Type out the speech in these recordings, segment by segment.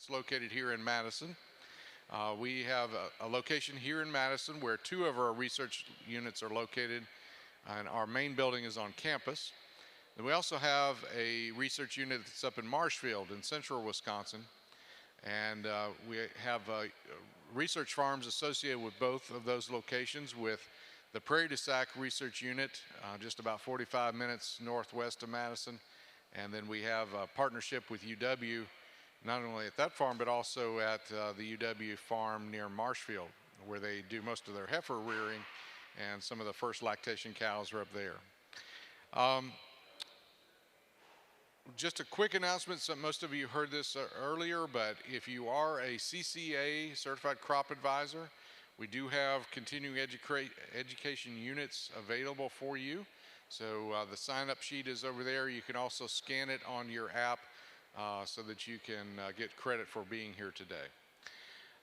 It's located here in Madison. We have a location here in Madison where two of our research units are located, and our main building is on campus. And we also have a research unit that's up in Marshfield in central Wisconsin. And we have research farms associated with both of those locations, with the Prairie du Sac Research Unit, just about 45 minutes northwest of Madison. And then we have a partnership with UW, not only at that farm, but also at the UW farm near Marshfield, where they do most of their heifer rearing, and some of the first lactation cows are up there. Just a quick announcement, so most of you heard this earlier, but if you are a CCA, Certified Crop Advisor, we do have continuing education units available for you. So the sign-up sheet is over there. You can also scan it on your app so that you can get credit for being here today.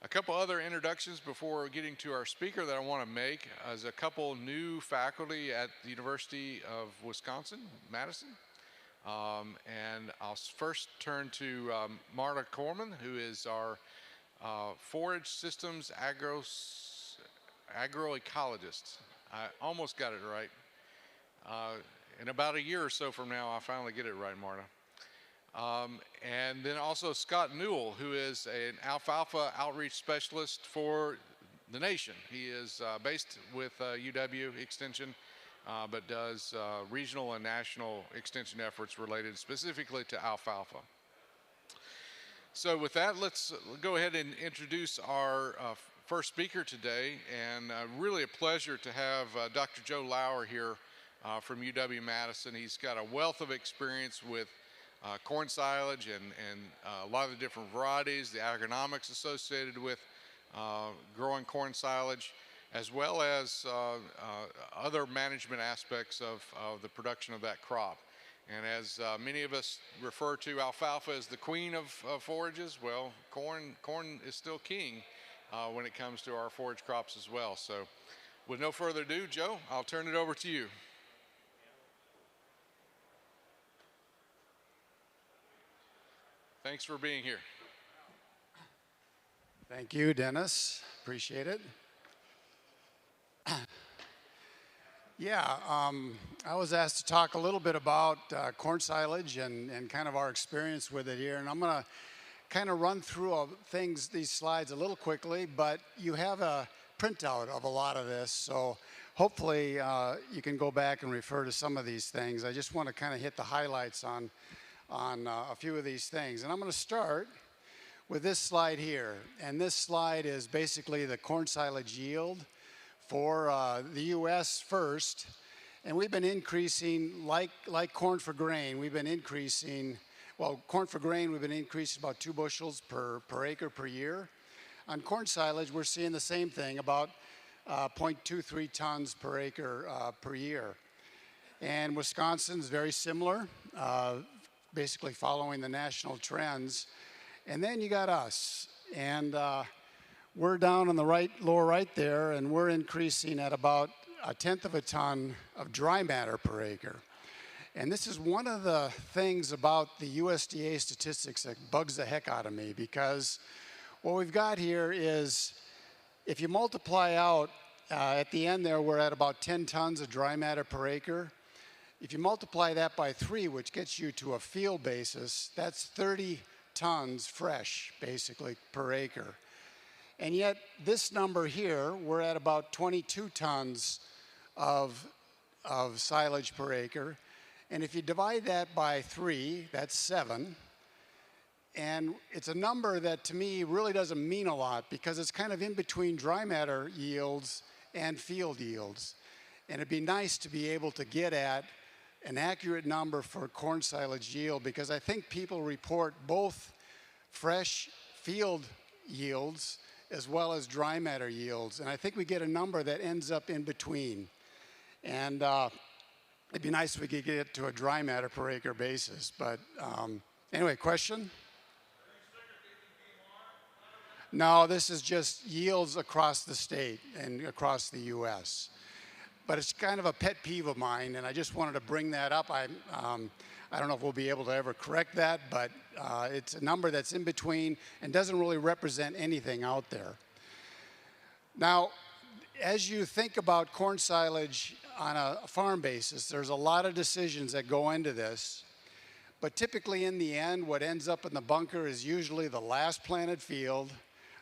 A couple other introductions before getting to our speaker that I want to make is a couple new faculty at the University of Wisconsin, Madison. And I'll first turn to Marta Corman, who is our forage systems agroecologist. I almost got it right. In about a year or so from now, I'll finally get it right, Marta. And then also Scott Newell, who is an alfalfa outreach specialist for the nation. He is based with UW Extension, but does regional and national extension efforts related specifically to alfalfa. So with that, let's go ahead and introduce our first speaker today, and really a pleasure to have Dr. Joe Lauer here from UW-Madison. He's got a wealth of experience with corn silage and a lot of the different varieties, the agronomics associated with growing corn silage, as well as other management aspects of the production of that crop. And as many of us refer to alfalfa as the queen of forages, well, corn is still king when it comes to our forage crops as well. So with no further ado, Joe, I'll turn it over to you. Thanks for being here. Thank you, Dennis. Appreciate it. Yeah, I was asked to talk a little bit about corn silage and kind of our experience with it here. And I'm going to kind of run through these slides a little quickly, but you have a printout of a lot of this. So hopefully you can go back and refer to some of these things. I just want to kind of hit the highlights on a few of these things. And I'm going to start with this slide here. And this slide is basically the corn silage yield for the U.S. first. And we've been increasing, like corn for grain, we've been increasing, well, corn for grain, we've been increasing about 2 bushels per acre per year. On corn silage, we're seeing the same thing, about 0.23 tons per acre per year. And Wisconsin's very similar, basically following the national trends. And then you got us, and we're down on the lower right there, and we're increasing at about 1/10 of a ton of dry matter per acre. And this is one of the things about the USDA statistics that bugs the heck out of me, because what we've got here is, if you multiply out, at the end there, we're at about 10 tons of dry matter per acre. If you multiply that by 3, which gets you to a field basis, that's 30 tons fresh, basically, per acre. And yet, this number here, we're at about 22 tons of silage per acre. And if you divide that by 3, that's 7. And it's a number that, to me, really doesn't mean a lot, because it's kind of in between dry matter yields and field yields. And it'd be nice to be able to get at an accurate number for corn silage yield, because I think people report both fresh field yields as well as dry matter yields. And I think we get a number that ends up in between. And it'd be nice if we could get to a dry matter per acre basis. But anyway, question? No, this is just yields across the state and across the U.S. But it's kind of a pet peeve of mine, and I just wanted to bring that up. I don't know if we'll be able to ever correct that, but it's a number that's in between and doesn't really represent anything out there. Now, as you think about corn silage on a farm basis, there's a lot of decisions that go into this. But typically in the end, what ends up in the bunker is usually the last planted field,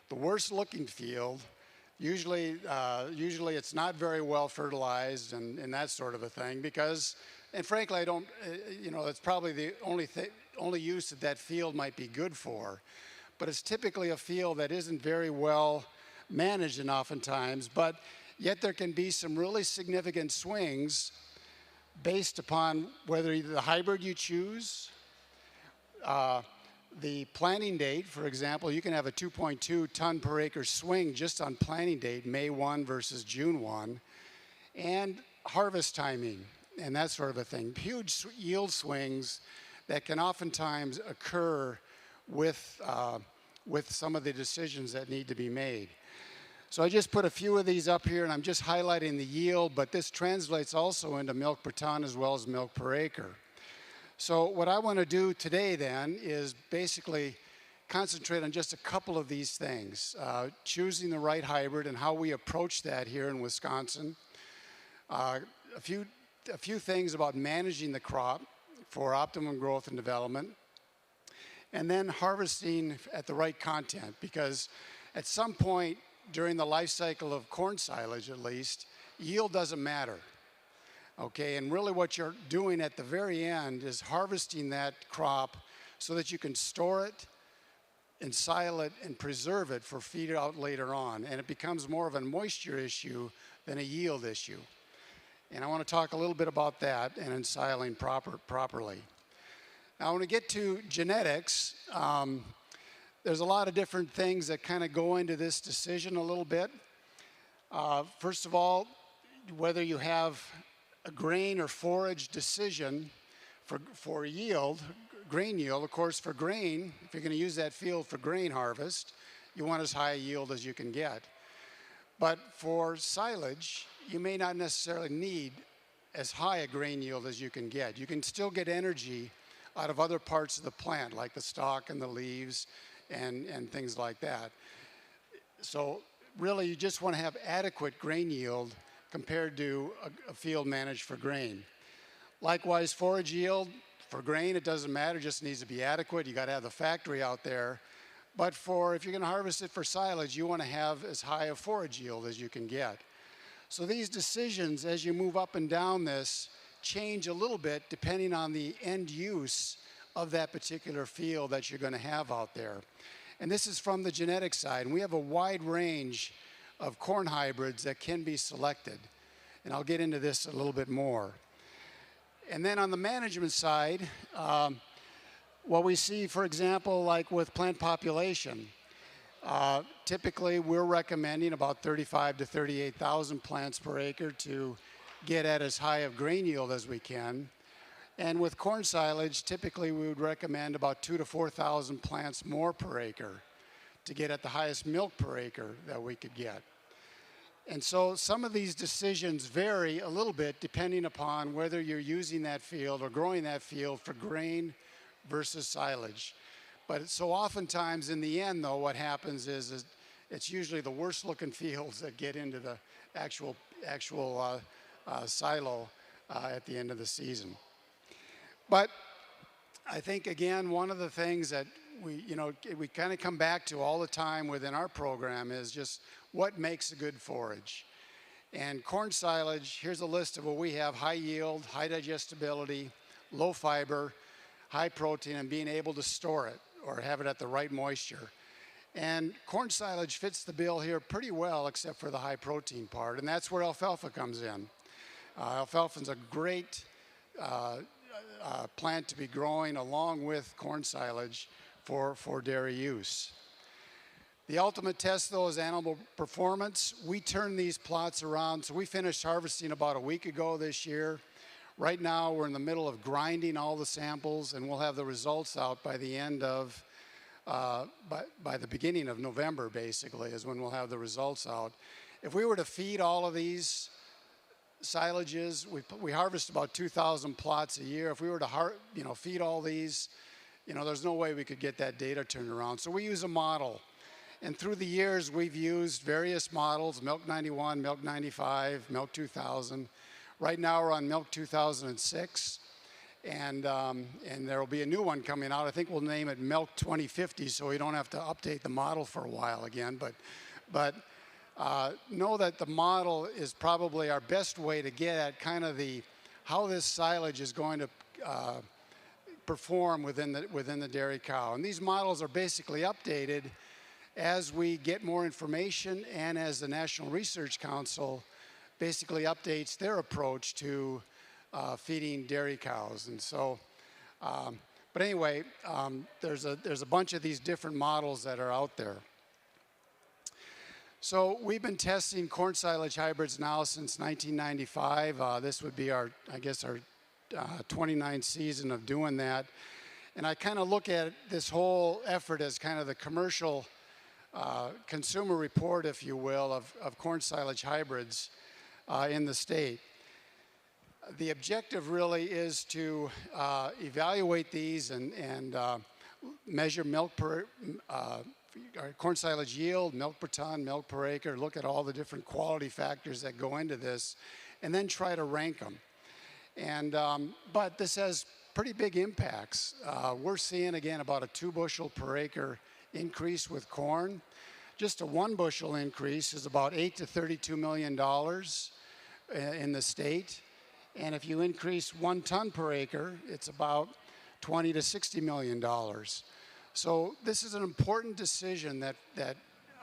the worst looking field. Usually it's not very well fertilized and that sort of a thing because, and frankly, I don't, it's probably the only use that field might be good for. But it's typically a field that isn't very well managed and oftentimes, but yet there can be some really significant swings based upon whether either the hybrid you choose, the planting date, for example, you can have a 2.2 ton per acre swing just on planting date, May 1 versus June 1, and harvest timing and that sort of a thing. Huge yield swings that can oftentimes occur with some of the decisions that need to be made. So I just put a few of these up here, and I'm just highlighting the yield, but this translates also into milk per ton as well as milk per acre. So what I want to do today then is basically concentrate on just a couple of these things, choosing the right hybrid and how we approach that here in Wisconsin. A few things about managing the crop for optimum growth and development, and then harvesting at the right content, because at some point during the life cycle of corn silage, at least, yield doesn't matter. Okay, and really what you're doing at the very end is harvesting that crop so that you can store it, ensile it, and preserve it for feed out later on. And it becomes more of a moisture issue than a yield issue. And I want to talk a little bit about that and ensiling properly. Now, when we get to genetics, there's a lot of different things that kind of go into this decision a little bit. First of all, whether you have a grain or forage decision for yield, grain yield. Of course, for grain, if you're going to use that field for grain harvest, you want as high a yield as you can get. But for silage, you may not necessarily need as high a grain yield as you can get. You can still get energy out of other parts of the plant, like the stalk and the leaves and things like that. So really, you just want to have adequate grain yield compared to a field managed for grain. Likewise, forage yield, for grain, it doesn't matter, it just needs to be adequate. You got to have the factory out there. But if you're going to harvest it for silage, you want to have as high a forage yield as you can get. So these decisions, as you move up and down this, change a little bit depending on the end use of that particular field that you're going to have out there. And this is from the genetic side. And we have a wide range of corn hybrids that can be selected. And I'll get into this a little bit more. And then on the management side, what we see, for example, like with plant population, typically we're recommending about 35 to 38,000 plants per acre to get at as high of grain yield as we can. And with corn silage, typically we would recommend about 2,000 to 4,000 plants more per acre to get at the highest milk per acre that we could get. And so some of these decisions vary a little bit depending upon whether you're using that field or growing that field for grain versus silage. But so oftentimes in the end, though, what happens is it's usually the worst looking fields that get into the actual silo at the end of the season. But I think, again, one of the things that we kind of come back to all the time within our program is just what makes a good forage. And corn silage, here's a list of what we have: high yield, high digestibility, low fiber, high protein, and being able to store it or have it at the right moisture. And corn silage fits the bill here pretty well, except for the high protein part, and that's where alfalfa comes in. Alfalfa is a great plant to be growing along with corn silage for dairy use. The ultimate test, though, is animal performance. We turn these plots around. So we finished harvesting about a week ago this year. Right now, we're in the middle of grinding all the samples, and we'll have the results out by the end of, by the beginning of November, basically, is when we'll have the results out. If we were to feed all of these silages. We harvest about 2,000 plots a year. If we were to feed all these, there's no way we could get that data turned around. So we use a model. And through the years, we've used various models, Milk 91, Milk 95, Milk 2000. Right now, we're on Milk 2006. And there will be a new one coming out. I think we'll name it Milk 2050, so we don't have to update the model for a while again. But know that the model is probably our best way to get at kind of how this silage is going to perform within the dairy cow. And these models are basically updated as we get more information and as the National Research Council basically updates their approach to feeding dairy cows. And so, but anyway, there's a bunch of these different models that are out there. So we've been testing corn silage hybrids now since 1995. This would be our 29th season of doing that. And I kind of look at this whole effort as kind of the commercial consumer report, if you will, of corn silage hybrids in the state. The objective really is to evaluate these and measure corn silage yield, milk per ton, milk per acre, look at all the different quality factors that go into this, and then try to rank them. And but this has pretty big impacts. We're seeing, again, about a 2 bushel per acre increase with corn. Just a 1 bushel increase is about $8 to $32 million in the state. And if you increase 1 ton per acre, it's about $20 to $60 million. So this is an important decision that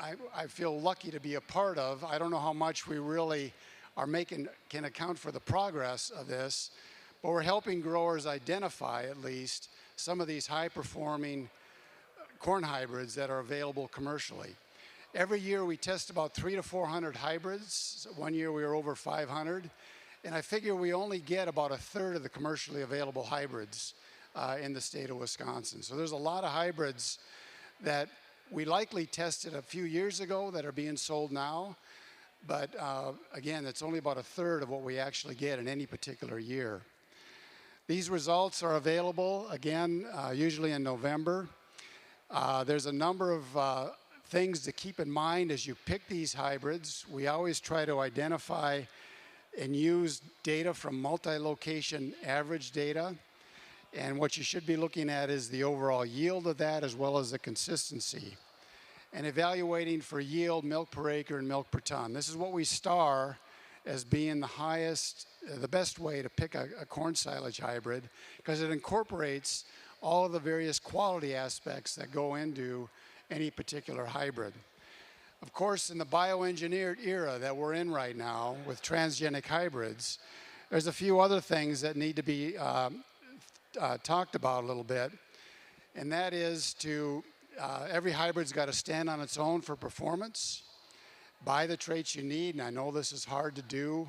I feel lucky to be a part of. I don't know how much we really can account for the progress of this, but we're helping growers identify at least some of these high-performing corn hybrids that are available commercially. Every year we test about 300 to 400 hybrids. One year we were over 500. And I figure we only get about a third of the commercially available hybrids in the state of Wisconsin. So there's a lot of hybrids that we likely tested a few years ago that are being sold now. But again, it's only about a third of what we actually get in any particular year. These results are available, again, usually in November. There's a number of things to keep in mind as you pick these hybrids. We always try to identify and use data from multi-location average data. And what you should be looking at is the overall yield of that as well as the consistency. And evaluating for yield, milk per acre, and milk per ton. This is what we star as being the best way to pick a corn silage hybrid, because it incorporates all of the various quality aspects that go into any particular hybrid. Of course, in the bioengineered era that we're in right now with transgenic hybrids, there's a few other things that need to be talked about a little bit, and that is every hybrid's got to stand on its own for performance, buy the traits you need, and I know this is hard to do,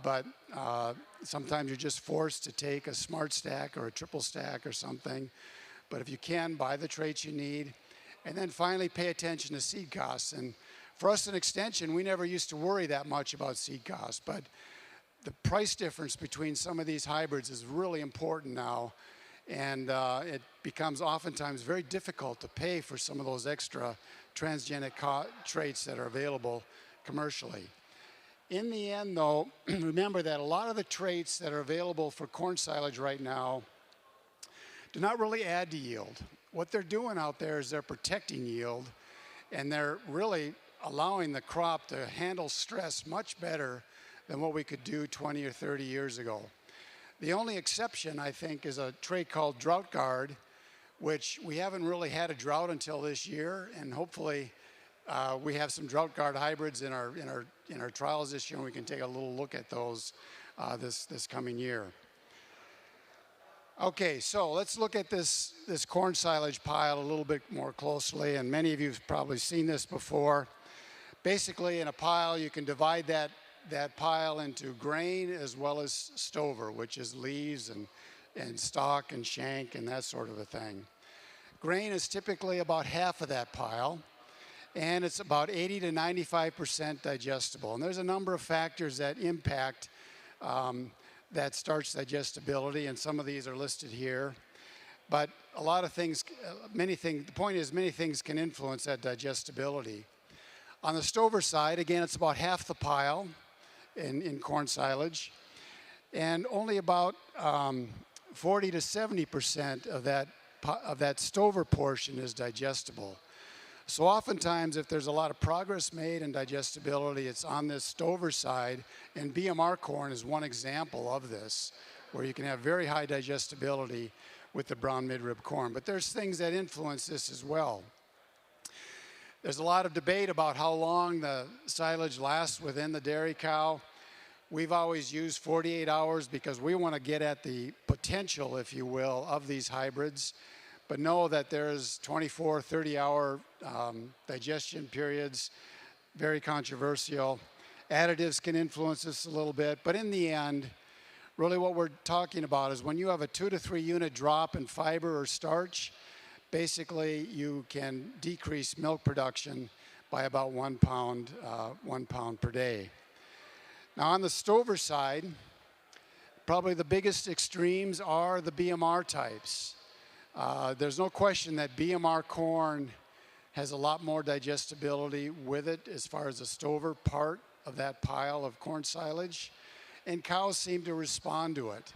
but sometimes you're just forced to take a smart stack or a triple stack or something, but if you can, buy the traits you need. And then finally, pay attention to seed costs. And for us in Extension, we never used to worry that much about seed costs, but the price difference between some of these hybrids is really important now, and it becomes oftentimes very difficult to pay for some of those extra transgenic traits that are available commercially. In the end, though, remember that a lot of the traits that are available for corn silage right now do not really add to yield. What they're doing out there is they're protecting yield, and they're really allowing the crop to handle stress much better than what we could do 20 or 30 years ago. The only exception, I think, is a trait called Drought Guard, which we haven't really had a drought until this year, and hopefully we have some Drought Guard hybrids in our trials this year, and we can take a little look at those this coming year. Okay, so let's look at this corn silage pile a little bit more closely, and many of you have probably seen this before. Basically, in a pile, you can divide that pile into grain as well as stover, which is leaves and stalk and shank and that sort of a thing. Grain is typically about half of that pile, and it's about 80 to 95% digestible. And there's a number of factors that impact that starch digestibility, and some of these are listed here. But a lot of things, the point is many things can influence that digestibility. On the stover side, again, it's about half the pile in corn silage, and only about 40 to 70% of that stover portion is digestible. So oftentimes, if there's a lot of progress made in digestibility, it's on this stover side, and BMR corn is one example of this, where you can have very high digestibility with the brown midrib corn. But there's things that influence this as well. There's a lot of debate about how long the silage lasts within the dairy cow. We've always used 48 hours because we want to get at the potential, if you will, of these hybrids. But know that there's 24, 30-hour digestion periods, very controversial. Additives can influence this a little bit, but in the end, really what we're talking about is when you have a 2 to 3 unit drop in fiber or starch, basically you can decrease milk production by about 1 pound per day. Now on the stover side, probably the biggest extremes are the BMR types. There's no question that BMR corn has a lot more digestibility with it as far as the stover part of that pile of corn silage, and cows seem to respond to it.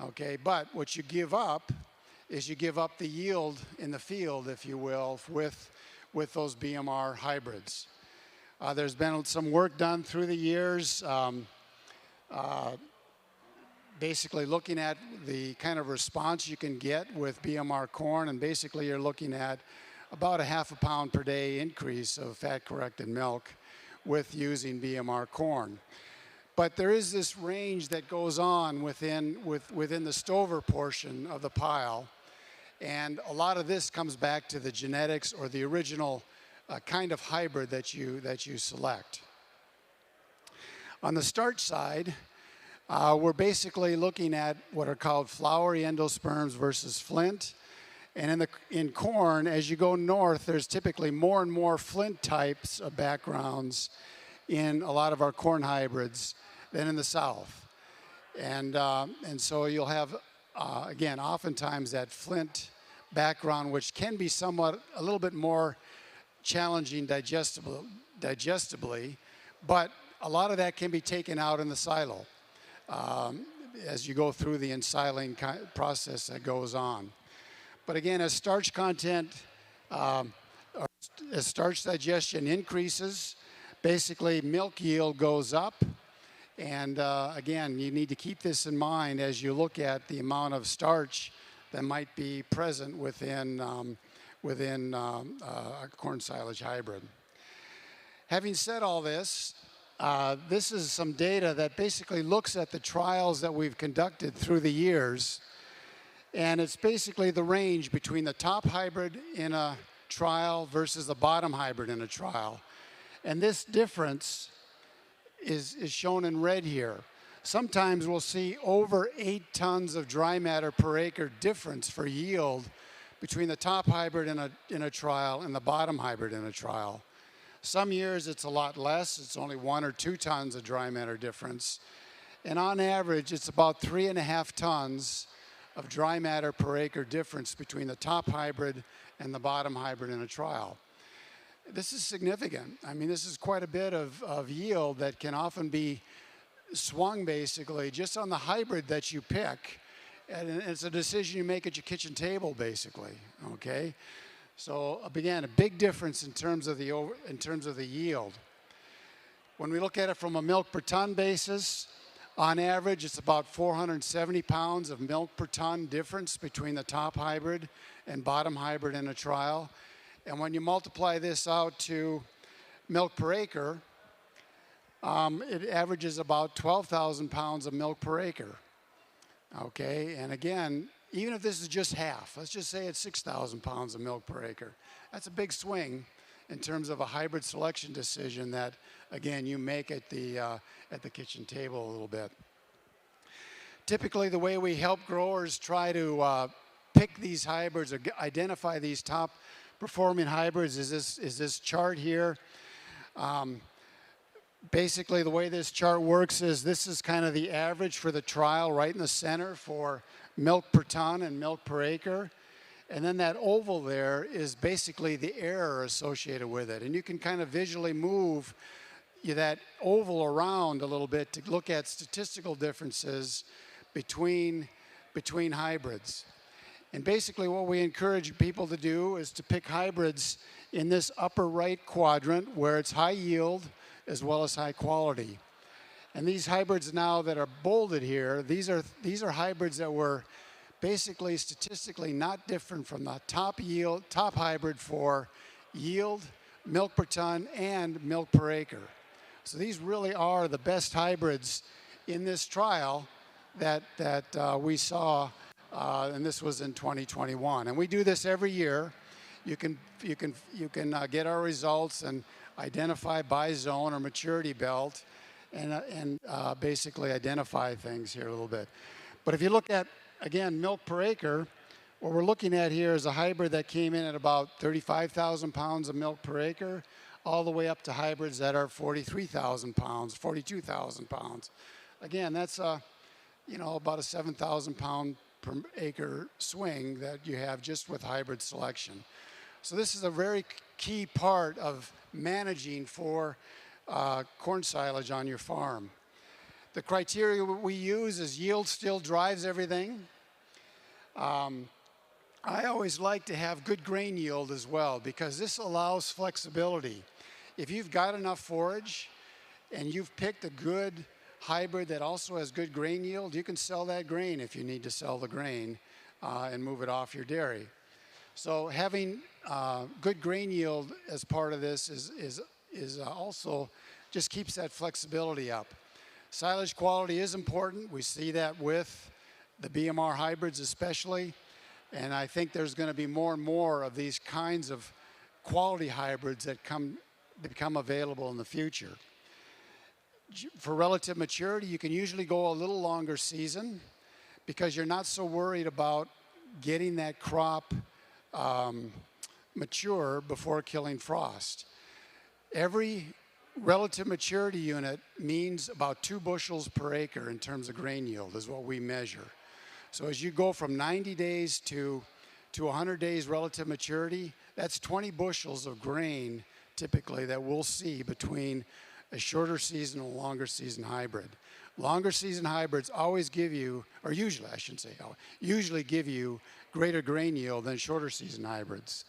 Okay, but what you give up is you give up the yield in the field, if you will, with those BMR hybrids. There's been some work done through the years basically looking at the kind of response you can get with BMR corn, and basically you're looking at about a half a pound per day increase of fat-corrected milk with using BMR corn. But there is this range that goes on within the stover portion of the pile, and a lot of this comes back to the genetics or the original kind of hybrid that you select. On the starch side, we're basically looking at what are called flowery endosperms versus flint. And in corn, as you go north, there's typically more and more flint types of backgrounds in a lot of our corn hybrids than in the south. And so you'll have, again, oftentimes that flint background, which can be somewhat a little bit more challenging digestibly, but a lot of that can be taken out in the silo as you go through the ensiling process that goes on. But again, as starch content, as starch digestion increases, basically milk yield goes up. And again, you need to keep this in mind as you look at the amount of starch that might be present within a corn silage hybrid. Having said all this, this is some data that basically looks at the trials that we've conducted through the years, and it's basically the range between the top hybrid in a trial versus the bottom hybrid in a trial. And this difference is shown in red here. Sometimes we'll see over 8 tons of dry matter per acre difference for yield between the top hybrid in a trial and the bottom hybrid in a trial. Some years it's a lot less, it's only 1 or 2 tons of dry matter difference. And on average, it's about 3.5 tons of dry matter per acre difference between the top hybrid and the bottom hybrid in a trial. This is significant. I mean, this is quite a bit of yield that can often be swung basically just on the hybrid that you pick. And it's a decision you make at your kitchen table basically, okay? So again, a big difference in terms of the yield. When we look at it from a milk per ton basis, on average, it's about 470 pounds of milk per ton difference between the top hybrid and bottom hybrid in a trial. And when you multiply this out to milk per acre, it averages about 12,000 pounds of milk per acre. Okay, and again, even if this is just half, let's just say it's 6,000 pounds of milk per acre. That's a big swing in terms of a hybrid selection decision that, again, you make at the kitchen table a little bit. Typically, the way we help growers try to pick these hybrids or identify these top performing hybrids is this chart here. Basically, the way this chart works is this is kind of the average for the trial right in the center for milk per ton and milk per acre. And then that oval there is basically the error associated with it. And you can kind of visually move that oval around a little bit to look at statistical differences between hybrids. And basically what we encourage people to do is to pick hybrids in this upper right quadrant where it's high yield as well as high quality. And these hybrids now that are bolded here, these are hybrids that were basically statistically not different from the top hybrid for yield, milk per ton, and milk per acre. So these really are the best hybrids in this trial that we saw, and this was in 2021. And we do this every year. You can get our results and identify by zone or maturity belt, and basically identify things here a little bit. But if you look at, again, milk per acre, what we're looking at here is a hybrid that came in at about 35,000 pounds of milk per acre, all the way up to hybrids that are 43,000 pounds, 42,000 pounds. Again, that's about a 7,000 pound per acre swing that you have just with hybrid selection. So this is a very key part of managing for corn silage on your farm. The criteria we use is yield still drives everything. I always like to have good grain yield as well because this allows flexibility. If you've got enough forage and you've picked a good hybrid that also has good grain yield, you can sell that grain if you need to sell the grain and move it off your dairy. So having good grain yield as part of this is also just keeps that flexibility up. Silage quality is important. We see that with the BMR hybrids especially, and I think there's going to be more and more of these kinds of quality hybrids that become available in the future. For relative maturity, you can usually go a little longer season because you're not so worried about getting that crop mature before killing frost. Every relative maturity unit means about 2 bushels per acre in terms of grain yield is what we measure. So as you go from 90 days to 100 days relative maturity, that's 20 bushels of grain typically that we'll see between a shorter season and a longer season hybrid. Longer season hybrids always give you, or usually I shouldn't say, usually give you greater grain yield than shorter season hybrids.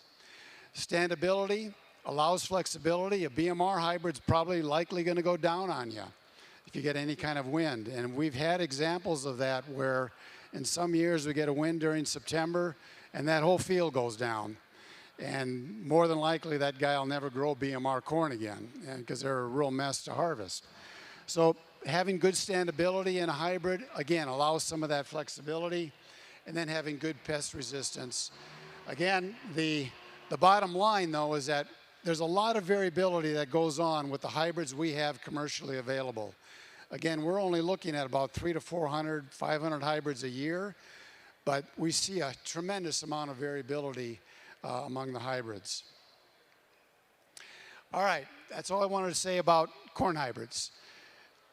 Standability allows flexibility. A BMR hybrid's probably likely going to go down on you if you get any kind of wind. And we've had examples of that where in some years we get a wind during September and that whole field goes down. And more than likely that guy will never grow BMR corn again because they're a real mess to harvest. So having good standability in a hybrid, again, allows some of that flexibility. And then having good pest resistance. Again, the bottom line, though, is that there's a lot of variability that goes on with the hybrids we have commercially available. Again, we're only looking at about 300 to 400, 500 hybrids a year, but we see a tremendous amount of variability among the hybrids. All right, that's all I wanted to say about corn hybrids.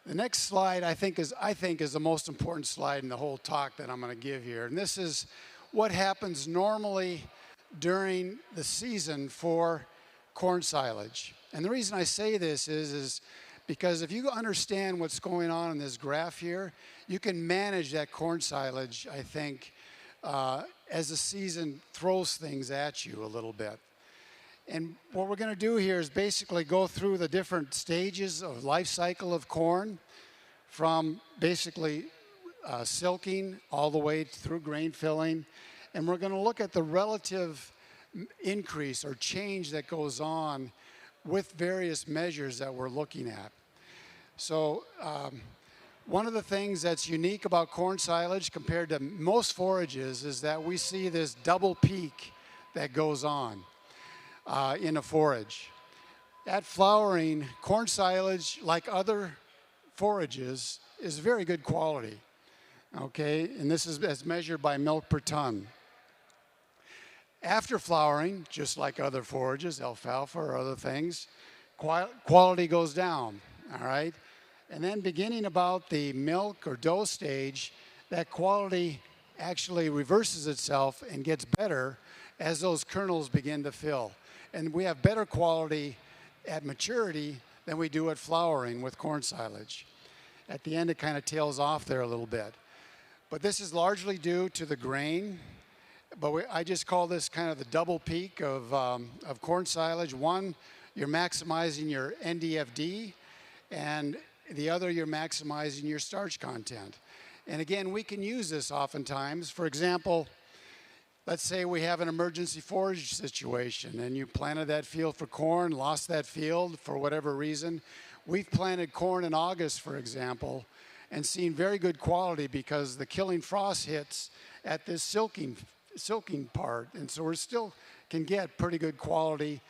The next slide I think is the most important slide in the whole talk that I'm going to give here, and this is what happens normally during the season for corn silage. And the reason I say this is because if you understand what's going on in this graph here, you can manage that corn silage, I think, as the season throws things at you a little bit. And what we're going to do here is basically go through the different stages of life cycle of corn, from basically silking all the way through grain filling. And we're going to look at the relative increase or change that goes on with various measures that we're looking at. So one of the things that's unique about corn silage compared to most forages is that we see this double peak that goes on in a forage. At flowering, corn silage, like other forages, is very good quality, okay? And this is as measured by milk per ton. After flowering, just like other forages, alfalfa or other things, quality goes down, all right? And then beginning about the milk or dough stage, that quality actually reverses itself and gets better as those kernels begin to fill. And we have better quality at maturity than we do at flowering with corn silage. At the end, it kind of tails off there a little bit. But this is largely due to the grain. But I just call this kind of the double peak of corn silage. One, you're maximizing your NDFD, and the other, you're maximizing your starch content. And again, we can use this oftentimes. For example, let's say we have an emergency forage situation and you planted that field for corn, lost that field for whatever reason. We've planted corn in August, for example, and seen very good quality because the killing frost hits at this silking part. And so we still can get pretty good quality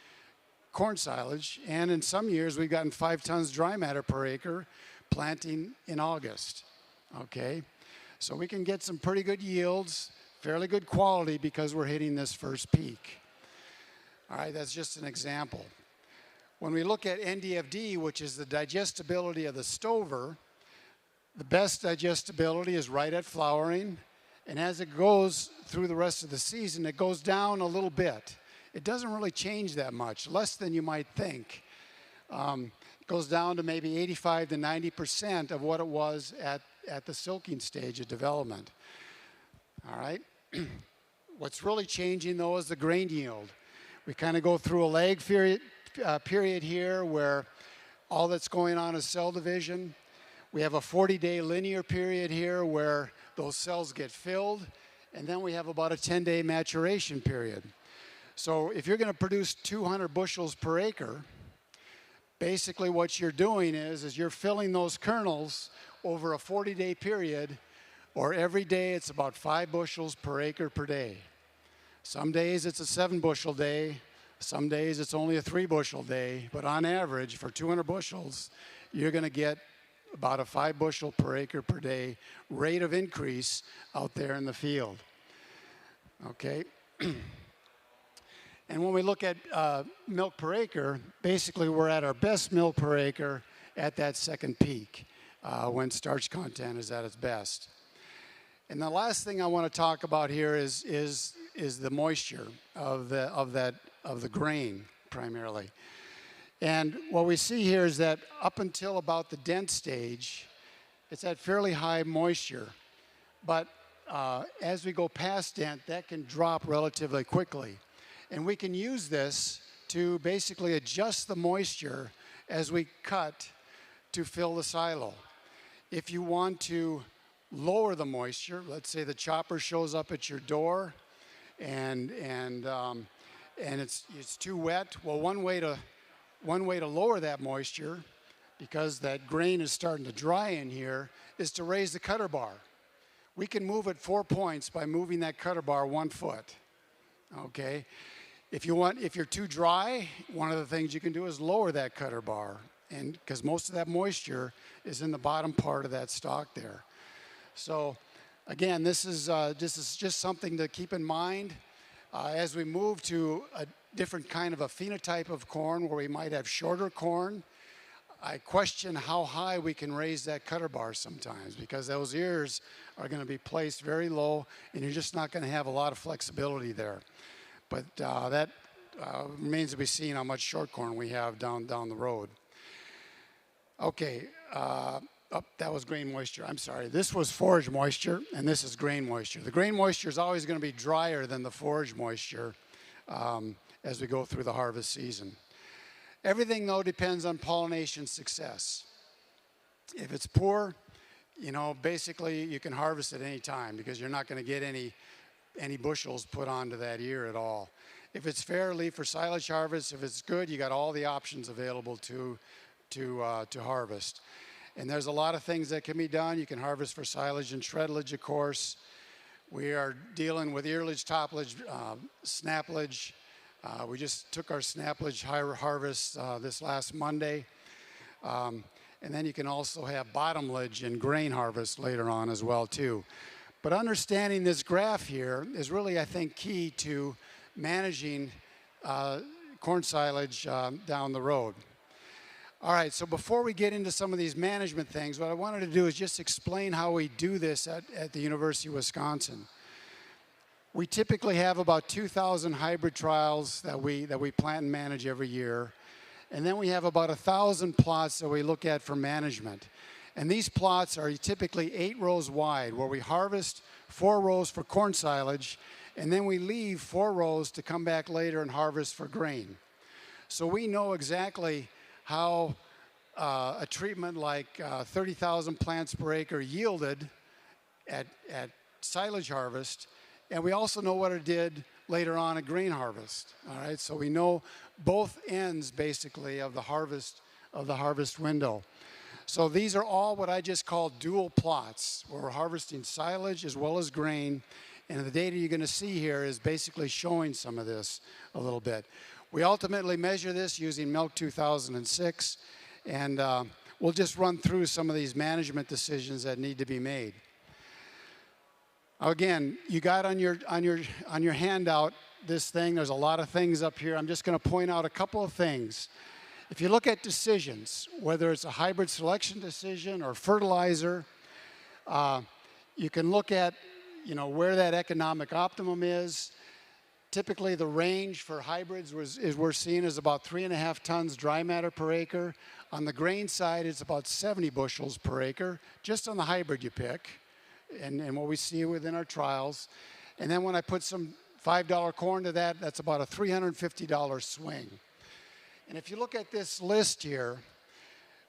corn silage. And in some years, we've gotten 5 tons dry matter per acre planting in August. Okay, so we can get some pretty good yields, fairly good quality because we're hitting this first peak. All right, that's just an example. When we look at NDFD, which is the digestibility of the stover, the best digestibility is right at flowering, and as it goes through the rest of the season, it goes down a little bit. It doesn't really change that much, less than you might think. It goes down to maybe 85 to 90% of what it was at the silking stage of development. All right. What's really changing though is the grain yield. We kind of go through a lag period here where all that's going on is cell division. We have a 40-day linear period here where those cells get filled, and then we have about a 10-day maturation period. So if you're going to produce 200 bushels per acre, basically what you're doing is you're filling those kernels over a 40-day period, or every day it's about 5 bushels per acre per day. Some days it's a 7-bushel day, some days it's only a 3-bushel day, but on average for 200 bushels, you're going to get about a 5 bushel per acre per day rate of increase out there in the field. Okay. And when we look at milk per acre, basically we're at our best milk per acre at that second peak when starch content is at its best. And the last thing I want to talk about here is the moisture of the grain primarily. And what we see here is that up until about the dent stage, it's at fairly high moisture. But as we go past dent, that can drop relatively quickly. And we can use this to basically adjust the moisture as we cut to fill the silo. If you want to lower the moisture, let's say the chopper shows up at your door and it's too wet. Well, one way to lower that moisture, because that grain is starting to dry in here, is to raise the cutter bar. We can move it 4 points by moving that cutter bar 1 foot. Okay. If you're too dry, one of the things you can do is lower that cutter bar, and because most of that moisture is in the bottom part of that stalk there. So again, this is just something to keep in mind as we move to a different kind of a phenotype of corn where we might have shorter corn. I question how high we can raise that cutter bar sometimes, because those ears are going to be placed very low and you're just not going to have a lot of flexibility there. But that remains to be seen how much short corn we have down the road. Okay, that was grain moisture. I'm sorry. This was forage moisture, and this is grain moisture. The grain moisture is always going to be drier than the forage moisture as we go through the harvest season. Everything, though, depends on pollination success. If it's poor, basically you can harvest at any time because you're not going to get any bushels put onto that ear at all. If it's fair, leave for silage harvest. If it's good, you got all the options available to harvest. And there's a lot of things that can be done. You can harvest for silage and shredlage, of course. We are dealing with earlage, toplage, snaplage. We just took our snaplage harvest this last Monday. And then you can also have bottomlage and grain harvest later on as well, too. But understanding this graph here is really, I think, key to managing corn silage down the road. All right, so before we get into some of these management things, what I wanted to do is just explain how we do this at the University of Wisconsin. We typically have about 2,000 hybrid trials that we plant and manage every year. And then we have about 1,000 plots that we look at for management. And these plots are typically 8 rows wide, where we harvest 4 rows for corn silage, and then we leave 4 rows to come back later and harvest for grain. So we know exactly how a treatment like 30,000 plants per acre yielded at silage harvest, and we also know what it did later on at grain harvest. All right, so we know both ends basically of the harvest window. So these are all what I just call dual plots, where we're harvesting silage as well as grain, and the data you're going to see here is basically showing some of this a little bit. We ultimately measure this using Milk 2006, and we'll just run through some of these management decisions that need to be made. Again, you got on your handout this thing. There's a lot of things up here. I'm just going to point out a couple of things. If you look at decisions, whether it's a hybrid selection decision or fertilizer, you can look at where that economic optimum is. Typically, the range for hybrids we're seeing is about 3.5 tons dry matter per acre. On the grain side, it's about 70 bushels per acre, just on the hybrid you pick, and what we see within our trials. And then when I put some $5 corn to that, that's about a $350 swing. And if you look at this list here,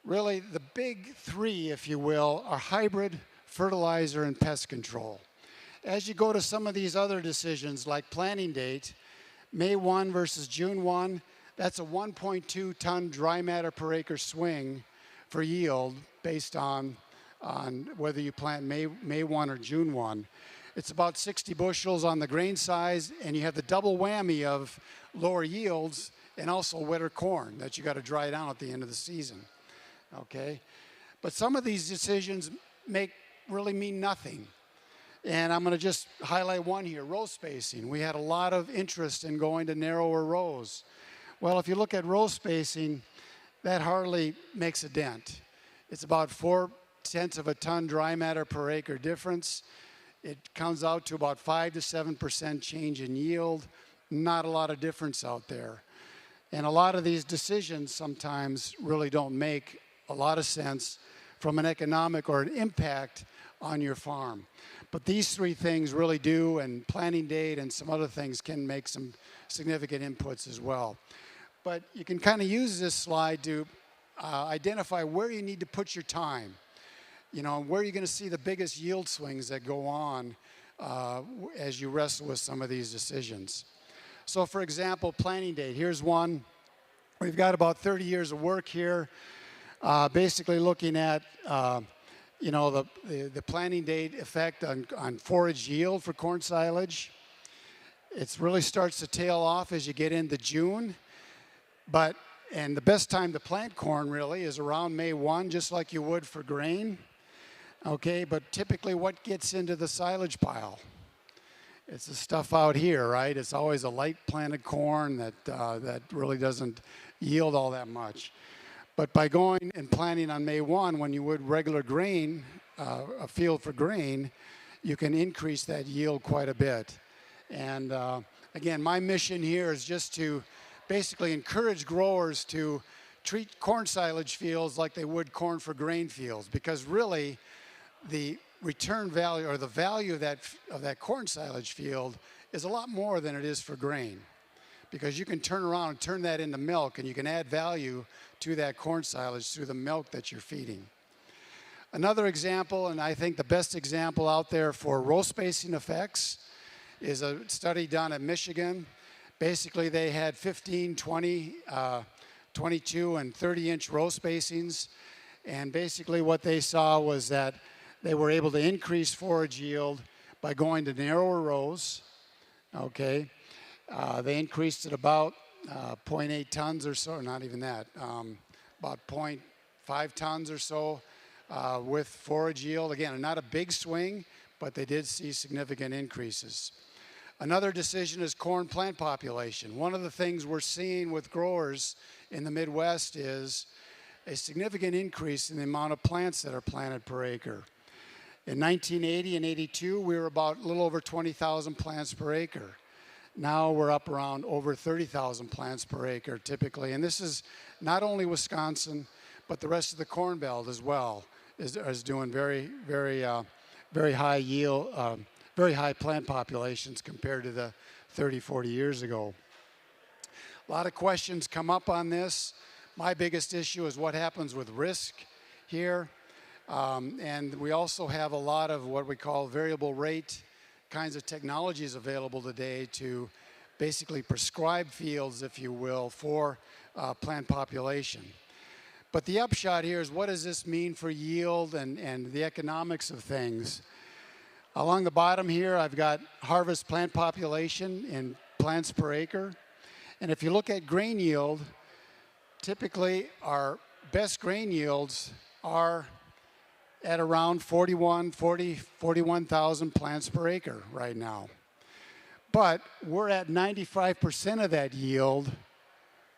really the big three, if you will, are hybrid, fertilizer, and pest control. As you go to some of these other decisions, like planting date, May 1 versus June 1, that's a 1.2 ton dry matter per acre swing for yield based on whether you plant May 1 or June 1. It's about 60 bushels on the grain size, and you have the double whammy of lower yields and also wetter corn that you got to dry down at the end of the season. Okay? But some of these decisions really mean nothing. And I'm going to just highlight one here, row spacing. We had a lot of interest in going to narrower rows. Well, if you look at row spacing, that hardly makes a dent. It's about 0.4 of a ton dry matter per acre difference. It comes out to about 5 to 7% change in yield. Not a lot of difference out there. And a lot of these decisions sometimes really don't make a lot of sense from an economic or an impact on your farm. But these three things really do, and planting date and some other things can make some significant inputs as well. But you can kind of use this slide to identify where you need to put your time. Where you're going to see the biggest yield swings that go on as you wrestle with some of these decisions. So for example, planting date, here's one. We've got about 30 years of work here, basically looking at the planting date effect on forage yield for corn silage. It really starts to tail off as you get into June, and the best time to plant corn really is around May 1, just like you would for grain. Okay, but typically what gets into the silage pile? It's the stuff out here, right? It's always a light planted corn that really doesn't yield all that much. But by going and planting on May 1, when you would regular grain, a field for grain, you can increase that yield quite a bit. And again, my mission here is just to basically encourage growers to treat corn silage fields like they would corn for grain fields, because really the return value or the value of that corn silage field is a lot more than it is for grain, because you can turn around and turn that into milk, and you can add value to that corn silage through the milk that you're feeding. Another example, and I think the best example out there for row spacing effects, is a study done at Michigan. Basically, they had 15, 20, 22, and 30-inch row spacings, and basically what they saw was that they were able to increase forage yield by going to narrower rows. Okay, they increased it about 0.8 tons or so, not even that, about 0.5 tons or so with forage yield. Again, not a big swing, but they did see significant increases. Another decision is corn plant population. One of the things we're seeing with growers in the Midwest is a significant increase in the amount of plants that are planted per acre. In 1980 and 82, we were about a little over 20,000 plants per acre. Now we're up around over 30,000 plants per acre typically. And this is not only Wisconsin, but the rest of the Corn Belt as well is doing very high yield, very high plant populations compared to the 30, 40 years ago. A lot of questions come up on this. My biggest issue is what happens with risk here. And we also have a lot of what we call variable rate kinds of technologies available today to basically prescribe fields, if you will, for plant population. But the upshot here is, what does this mean for yield and the economics of things? Along the bottom here, I've got harvest plant population in plants per acre. And if you look at grain yield, typically our best grain yields are at around 41,000 plants per acre right now. But we're at 95% of that yield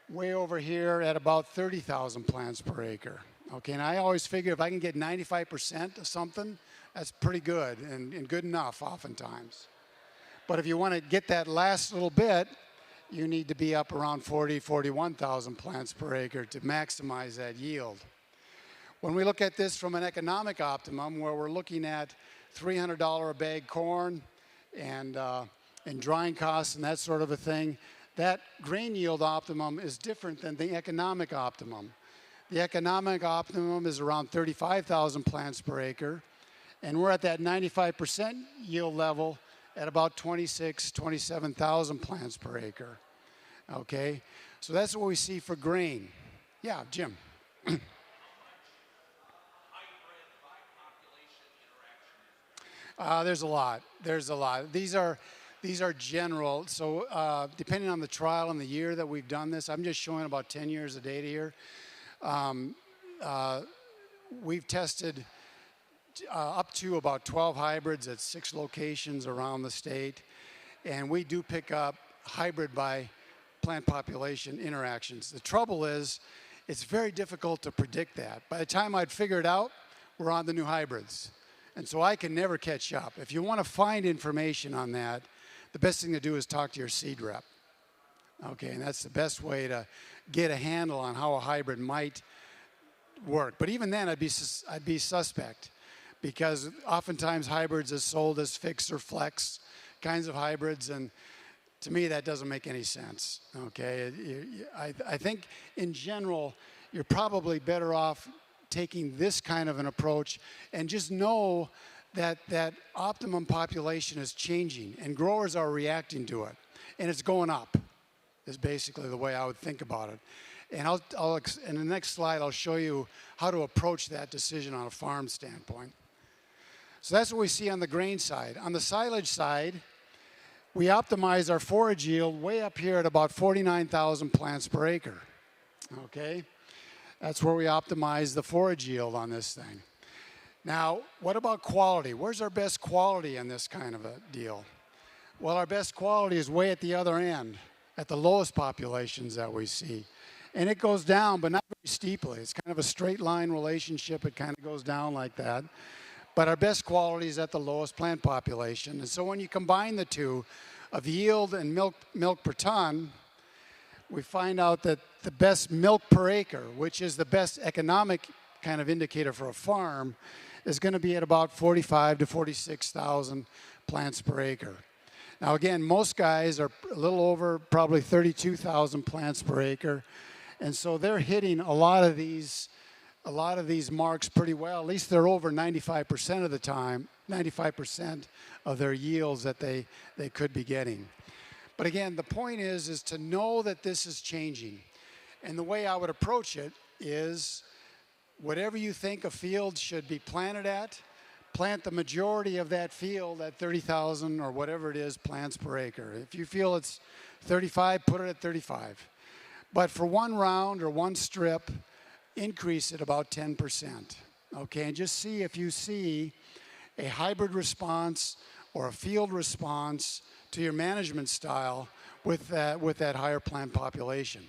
way over here at about 30,000 plants per acre. Okay, and I always figure if I can get 95% of something, that's pretty good and good enough oftentimes. But if you want to get that last little bit, you need to be up around 41,000 plants per acre to maximize that yield. When we look at this from an economic optimum, where we're looking at $300 a bag corn and drying costs and that sort of a thing, that grain yield optimum is different than the economic optimum. The economic optimum is around 35,000 plants per acre, and we're at that 95% yield level at about 27,000 plants per acre. Okay, so that's what we see for grain. Yeah, Jim. There's a lot. These are general. So depending on the trial and the year that we've done this, I'm just showing about 10 years of data here. We've tested up to about 12 hybrids at 6 locations around the state, and we do pick up hybrid by plant population interactions. The trouble is, it's very difficult to predict that. By the time I'd figure it out, we're on the new hybrids. And so I can never catch up. If you want to find information on that, the best thing to do is talk to your seed rep. Okay, and that's the best way to get a handle on how a hybrid might work. But even then, I'd be suspect, because oftentimes hybrids is sold as fix or flex kinds of hybrids, and to me that doesn't make any sense. Okay, I think in general you're probably better off taking this kind of an approach and just know that that optimum population is changing and growers are reacting to it, and it's going up is basically the way I would think about it. And in the next slide I'll show you how to approach that decision on a farm standpoint. So that's what we see on the grain side. On the silage side, we optimize our forage yield way up here at about 49,000 plants per acre. Okay, that's where we optimize the forage yield on this thing. Now, what about quality? Where's our best quality in this kind of a deal? Well, our best quality is way at the other end, at the lowest populations that we see. And it goes down, but not very steeply. It's kind of a straight line relationship. It kind of goes down like that. But our best quality is at the lowest plant population. And so when you combine the two of yield and milk per ton, we find out that the best milk per acre, which is the best economic kind of indicator for a farm, is going to be at about 45 to 46,000 plants per acre. Now again, most guys are a little over probably 32,000 plants per acre, and so they're hitting a lot of these marks pretty well. At least they're over 95% of the time, 95% of their yields that they could be getting. But again, the point is to know that this is changing. And the way I would approach it is, whatever you think a field should be planted at, plant the majority of that field at 30,000 or whatever it is plants per acre. If you feel it's 35, put it at 35. But for one round or one strip, increase it about 10%. Okay, and just see if you see a hybrid response or a field response to your management style with that higher plant population.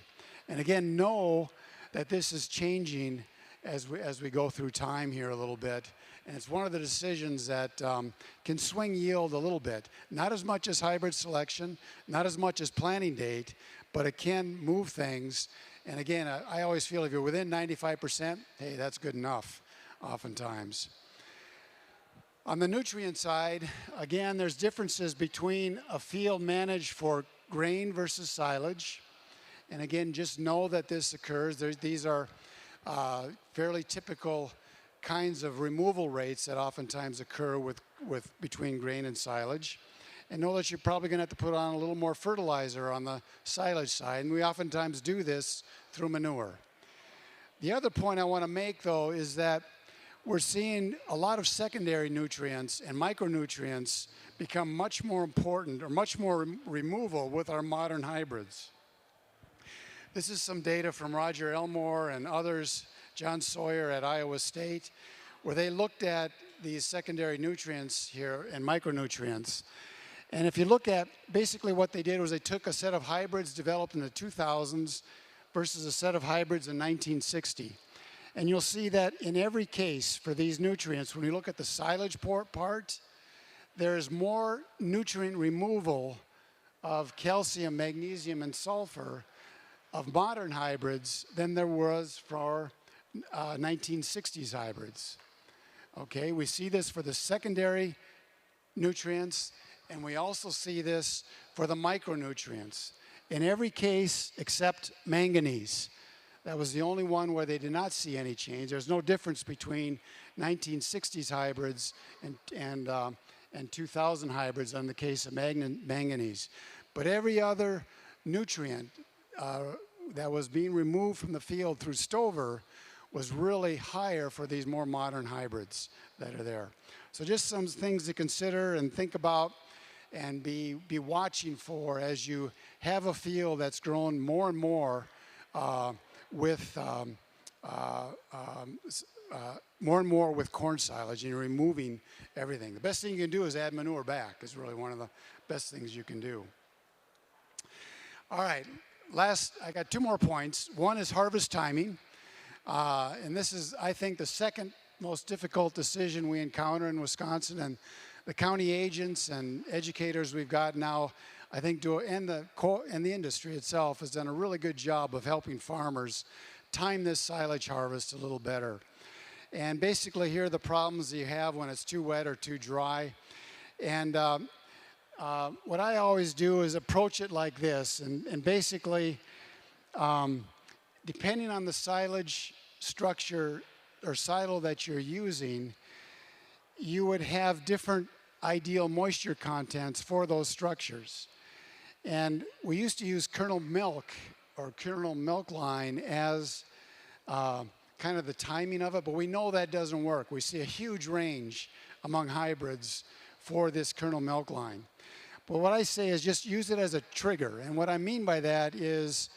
And again, know that this is changing as we go through time here a little bit. And it's one of the decisions that can swing yield a little bit. Not as much as hybrid selection, not as much as planting date, but it can move things. And again, I always feel if you're within 95%, hey, that's good enough oftentimes. On the nutrient side, again, there's differences between a field managed for grain versus silage. And again, just know that this occurs. These are fairly typical kinds of removal rates that oftentimes occur between grain and silage. And know that you're probably going to have to put on a little more fertilizer on the silage side. And we oftentimes do this through manure. The other point I want to make, though, is that we're seeing a lot of secondary nutrients and micronutrients become much more important or much more removal with our modern hybrids. This is some data from Roger Elmore and others, John Sawyer at Iowa State, where they looked at these secondary nutrients here and micronutrients. And if you look at basically what they did was they took a set of hybrids developed in the 2000s versus a set of hybrids in 1960. And you'll see that in every case for these nutrients, when you look at the silage part, there is more nutrient removal of calcium, magnesium, and sulfur of modern hybrids than there was for 1960s hybrids. Okay, we see this for the secondary nutrients, and we also see this for the micronutrients. In every case except manganese. That was the only one where they did not see any change. There's no difference between 1960s hybrids and 2000 hybrids in the case of manganese. But every other nutrient that was being removed from the field through stover was really higher for these more modern hybrids that are there. So just some things to consider and think about and be watching for as you have a field that's grown more and more with corn silage, and you're removing everything. The best thing you can do is add manure back. Is really one of the best things you can do. All right, I got two more points. One is harvest timing, and this is, I think, the second most difficult decision we encounter in Wisconsin, and the county agents and educators we've got now, I think, and the industry itself has done a really good job of helping farmers time this silage harvest a little better. And basically, here are the problems you have when it's too wet or too dry. And what I always do is approach it like this. And basically, depending on the silage structure or silo that you're using, you would have different ideal moisture contents for those structures. And we used to use kernel milk or kernel milk line as kind of the timing of it, but we know that doesn't work. We see a huge range among hybrids for this kernel milk line. But what I say is just use it as a trigger. And what I mean by that is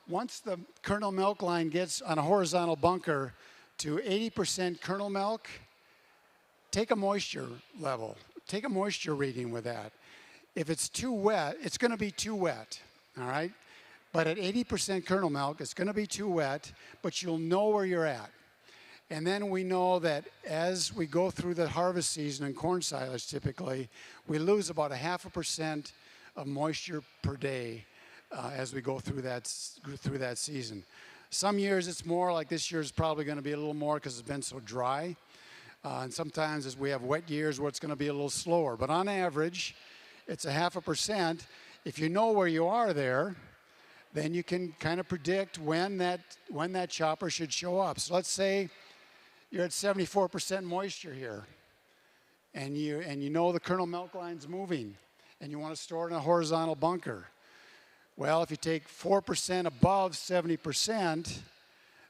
once the kernel milk line gets on a horizontal bunker to 80% kernel milk, take a moisture level. Take a moisture reading with that. If it's too wet, it's going to be too wet, all right? But at 80% kernel milk, it's going to be too wet, but you'll know where you're at. And then we know that as we go through the harvest season in corn silage typically, we lose about 0.5% of moisture per day as we go through that season. Some years it's more, like this year is probably going to be a little more because it's been so dry. And sometimes as we have wet years where it's going to be a little slower. But on average, it's 0.5%. If you know where you are there, then you can kind of predict when that chopper should show up. So let's say you're at 74% moisture here, and you know the kernel milk line's moving, and you want to store it in a horizontal bunker. Well, if you take 4% above 70%,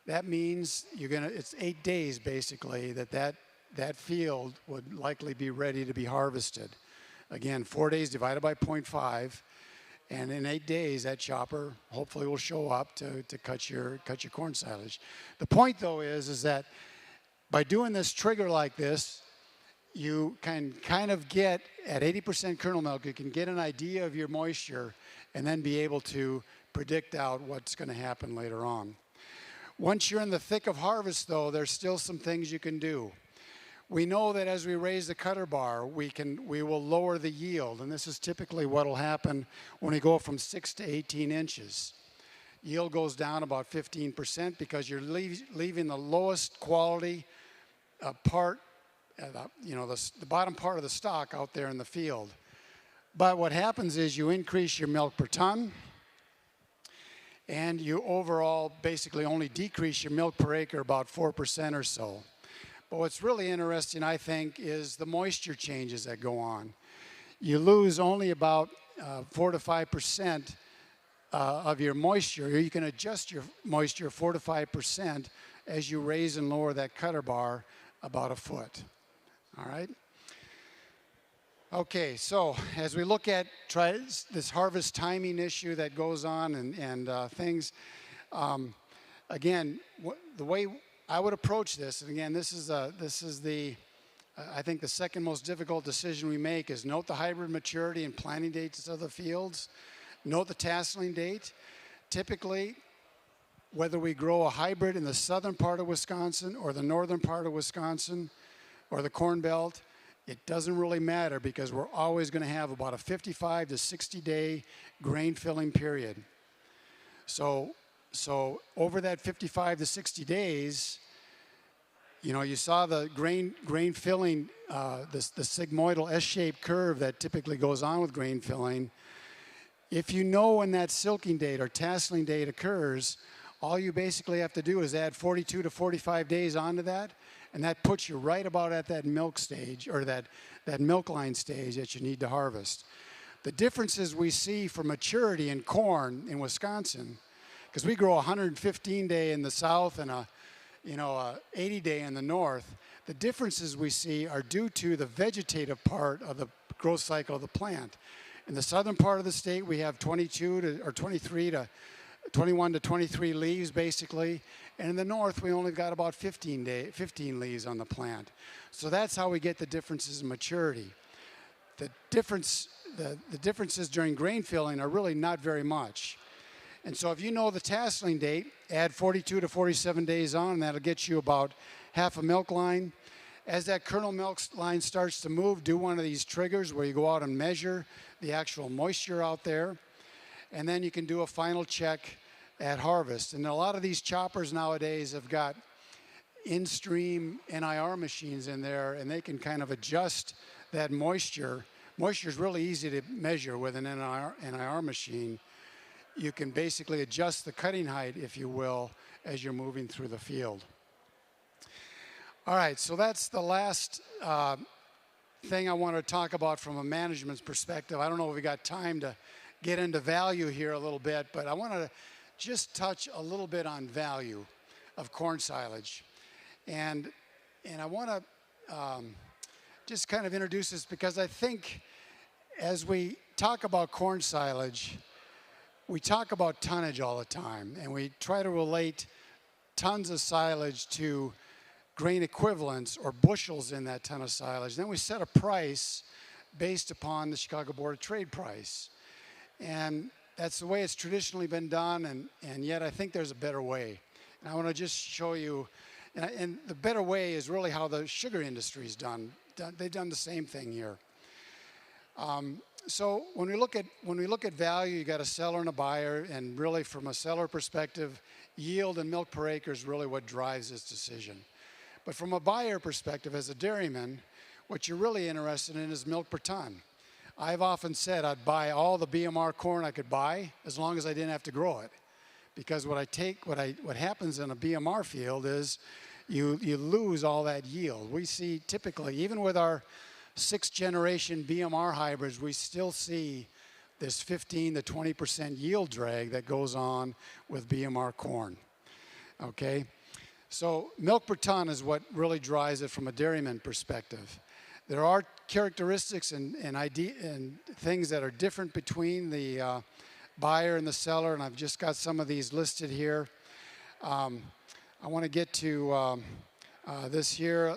that means it's 8 days basically that field would likely be ready to be harvested. Again, 4 days divided by 0.5, and in 8 days that chopper hopefully will show up to cut your corn silage. The point though is that by doing this trigger like this, you can kind of get, at 80% kernel milk, you can get an idea of your moisture and then be able to predict out what's going to happen later on. Once you're in the thick of harvest, though, there's still some things you can do. We know that as we raise the cutter bar, we will lower the yield, and this is typically what will happen when we go from 6 to 18 inches. Yield goes down about 15% because you're leaving the lowest quality part, the bottom part of the stalk out there in the field. But what happens is you increase your milk per ton, and you overall basically only decrease your milk per acre about 4% or so. But what's really interesting, I think, is the moisture changes that go on. You lose only about 4 to 5% of your moisture. You can adjust your moisture 4 to 5% as you raise and lower that cutter bar about a foot. All right? Okay, so as we look at this harvest timing issue that goes on and things, again, the way I would approach this, and again, this is I think the second most difficult decision we make is note the hybrid maturity and planting dates of the fields, note the tasseling date. Typically, whether we grow a hybrid in the southern part of Wisconsin or the northern part of Wisconsin or the Corn Belt, it doesn't really matter because we're always going to have about a 55 to 60 day grain filling period. So over that 55 to 60 days, you saw the grain filling, the sigmoidal S-shaped curve that typically goes on with grain filling. If you know when that silking date or tasseling date occurs, all you basically have to do is add 42 to 45 days onto that, and that puts you right about at that milk stage, or that milk line stage that you need to harvest. The differences we see for maturity in corn in Wisconsin, because we grow a 115 day in the south and a 80 day in the north, the differences we see are due to the vegetative part of the growth cycle of the plant. In the southern part of the state, we have 21 to 23 leaves basically, and in the north we only got about 15 leaves on the plant. So that's how we get the differences in maturity. The differences during grain filling are really not very much. And so if you know the tasseling date, add 42 to 47 days on, and that'll get you about half a milk line. As that kernel milk line starts to move, do one of these triggers where you go out and measure the actual moisture out there. And then you can do a final check at harvest. And a lot of these choppers nowadays have got in-stream NIR machines in there, and they can kind of adjust that moisture. Moisture is really easy to measure with an NIR machine. You can basically adjust the cutting height, if you will, as you're moving through the field. All right, so that's the last thing I want to talk about from a management perspective. I don't know if we got time to get into value here a little bit, but I want to just touch a little bit on value of corn silage. And I want to just kind of introduce this because I think as we talk about corn silage, we talk about tonnage all the time, and we try to relate tons of silage to grain equivalents or bushels in that ton of silage. Then we set a price based upon the Chicago Board of Trade price. And that's the way it's traditionally been done, and yet I think there's a better way. And I want to just show you, and the better way is really how the sugar industry's done. They've done the same thing here. So when we look at value, you got a seller and a buyer, and really from a seller perspective, yield and milk per acre is really what drives this decision. But from a buyer perspective, as a dairyman, what you're really interested in is milk per ton. I've often said I'd buy all the BMR corn I could buy as long as I didn't have to grow it, because what happens in a BMR field is you lose all that yield. We see typically, even with our 6th generation BMR hybrids, we still see this 15 to 20% yield drag that goes on with BMR corn. Okay, so milk per ton is what really drives it from a dairyman perspective. There are characteristics and things that are different between the buyer and the seller, and I've just got some of these listed here. I want to get to This year,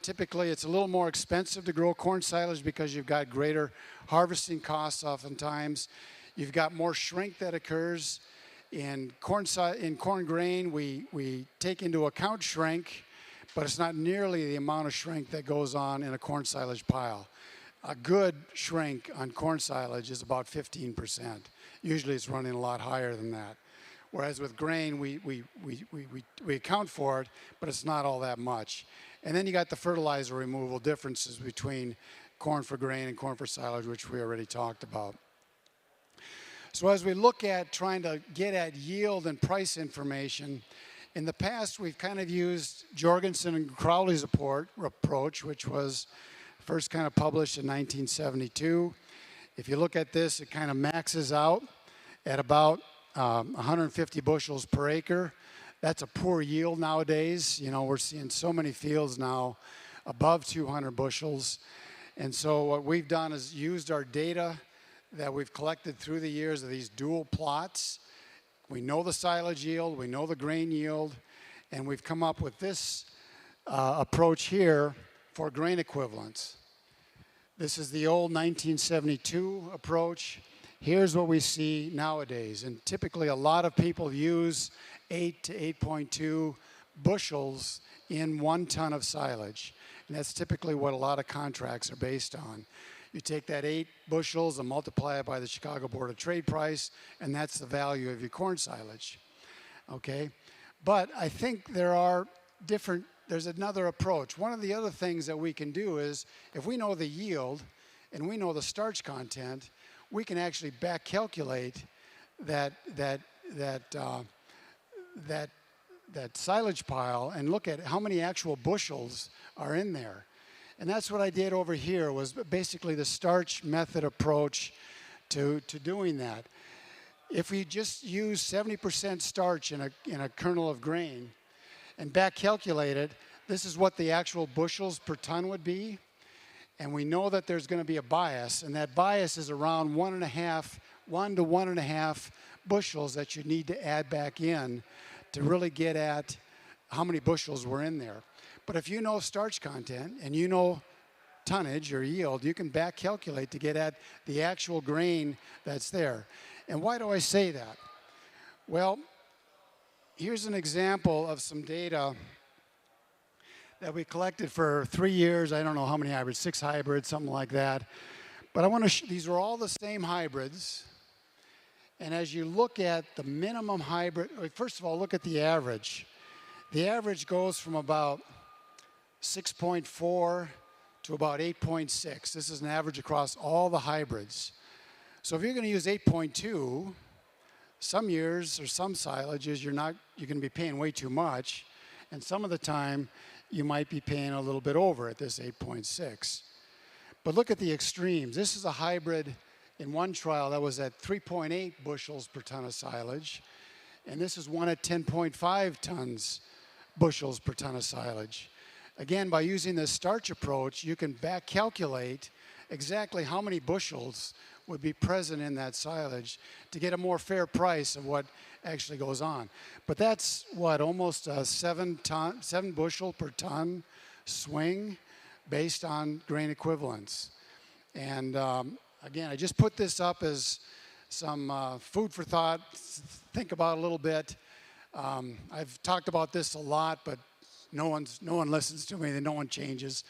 typically it's a little more expensive to grow corn silage because you've got greater harvesting costs oftentimes. You've got more shrink that occurs. In corn grain, we take into account shrink, but it's not nearly the amount of shrink that goes on in a corn silage pile. A good shrink on corn silage is about 15%. Usually it's running a lot higher than that. Whereas with grain, we account for it, but it's not all that much. And then you got the fertilizer removal differences between corn for grain and corn for silage, which we already talked about. So as we look at trying to get at yield and price information, in the past we've kind of used Jorgensen and Crowley's approach, which was first kind of published in 1972. If you look at this, it kind of maxes out at about 150 bushels per acre. That's a poor yield nowadays. You know, we're seeing so many fields now above 200 bushels. And so what we've done is used our data that we've collected through the years of these dual plots. We know the silage yield, we know the grain yield, and we've come up with this approach here for grain equivalents. This is the old 1972 approach. Here's what we see nowadays, and typically a lot of people use 8 to 8.2 bushels in 1 ton of silage, and that's typically what a lot of contracts are based on. You take that 8 bushels and multiply it by the Chicago Board of Trade price, and that's the value of your corn silage, okay? But I think there's another approach. One of the other things that we can do is, if we know the yield and we know the starch content, we can actually back calculate that silage pile and look at how many actual bushels are in there. And that's what I did over here, was basically the starch method approach to doing that. If we just use 70% starch in a kernel of grain and back calculate it, this is what the actual bushels per ton would be. And we know that there's going to be a bias, and that bias is around 1 to 1.5 bushels that you need to add back in to really get at how many bushels were in there. But if you know starch content and you know tonnage or yield, you can back calculate to get at the actual grain that's there. And why do I say that? Well, here's an example of some data that we collected for 3 years. I don't know how many hybrids, 6 hybrids, something like that. But I want to, these are all the same hybrids. And as you look at the minimum hybrid, first of all, look at the average. The average goes from about 6.4 to about 8.6. This is an average across all the hybrids. So if you're going to use 8.2, some years or some silages, you're going to be paying way too much. And some of the time, you might be paying a little bit over at this 8.6. But look at the extremes. This is a hybrid in one trial that was at 3.8 bushels per ton of silage. And this is one at 10.5 bushels per ton of silage. Again, by using this starch approach, you can back calculate exactly how many bushels would be present in that silage to get a more fair price of what actually goes on. But that's what, almost a 7 bushel per ton swing based on grain equivalents. And again, I just put this up as some food for thought. Think about a little bit. I've talked about this a lot, but no one listens to me, and no one changes.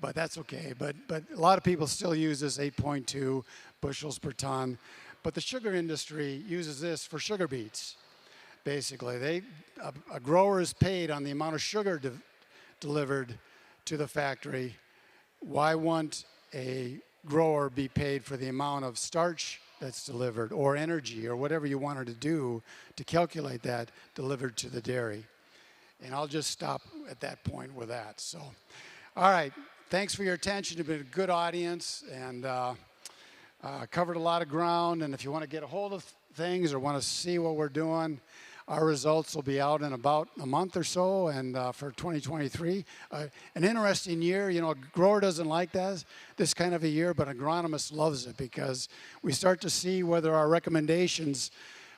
But that's okay. But a lot of people still use this 8.2 bushels per ton. But the sugar industry uses this for sugar beets. Basically, a grower is paid on the amount of sugar delivered to the factory. Why won't a grower be paid for the amount of starch that's delivered, or energy, or whatever you wanted to do to calculate that delivered to the dairy? And I'll just stop at that point with that. So, all right. Thanks for your attention. You've been a good audience, and covered a lot of ground. And if you want to get a hold of things or want to see what we're doing, our results will be out in about a month or so, and for 2023. An interesting year. You know, a grower doesn't like this kind of a year, but an agronomist loves it, because we start to see whether our recommendations